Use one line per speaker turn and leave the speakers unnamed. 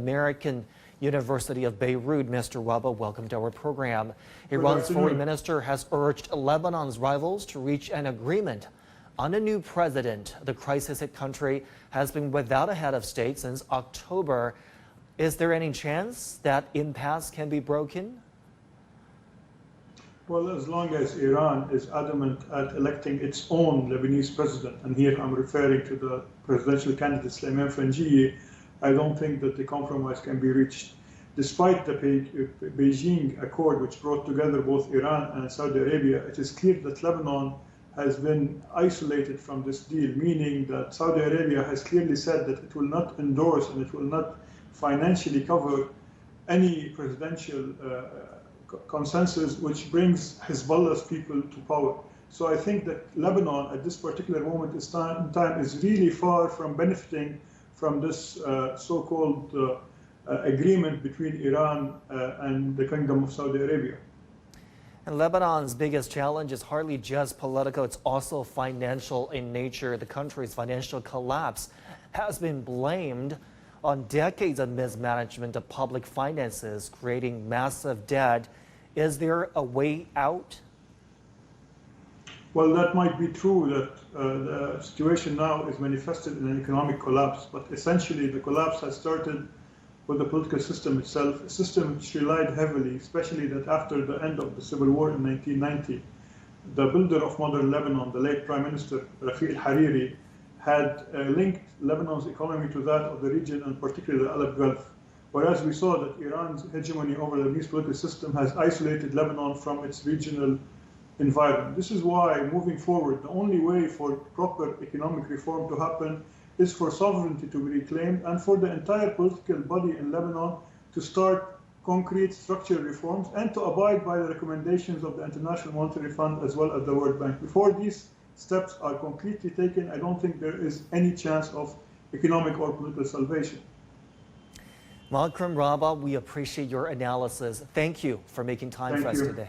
American University of Beirut. Mr. Rabah, welcome to our program. Iran's foreign minister has urged Lebanon's rivals to reach an agreement on a new president. The crisis-hit country has been without a head of state since October. Is there any chance that impasse can be broken?
Well, as long as Iran is adamant at electing its own Lebanese president, and here I'm referring to the presidential candidate Sulaiman Frangieh, I don't think that the compromise can be reached. Despite the Beijing Accord, which brought together both Iran and Saudi Arabia, it is clear that Lebanon has been isolated from this deal, meaning that Saudi Arabia has clearly said that it will not endorse and it will not financially cover any presidential consensus which brings Hezbollah's people to power. So I think that Lebanon at this particular moment in time is really far from benefiting from this so-called agreement between Iran and the Kingdom of Saudi Arabia.
And Lebanon's biggest challenge is hardly just political, it's also financial in nature. The country's financial collapse has been blamed on decades of mismanagement of public finances, creating massive debt. Is there a way out?
Well, that might be true that the situation now is manifested in an economic collapse, but essentially the collapse has started with the political system itself, a system which relied heavily, especially that after the end of the civil war in 1990, the builder of modern Lebanon, the late Prime Minister Rafiq al-Hariri, had linked Lebanon's economy to that of the region, and particularly the Arab Gulf. Whereas we saw that Iran's hegemony over the Lebanese political system has isolated Lebanon from its regional environment. This is why, moving forward, the only way for proper economic reform to happen is for sovereignty to be reclaimed and for the entire political body in Lebanon to start concrete structural reforms and to abide by the recommendations of the International Monetary Fund as well as the World Bank. Before these steps are completely taken, I don't think there is any chance of economic or political salvation.
Mr. Rabah, we appreciate your analysis. Thank you for making time for us today.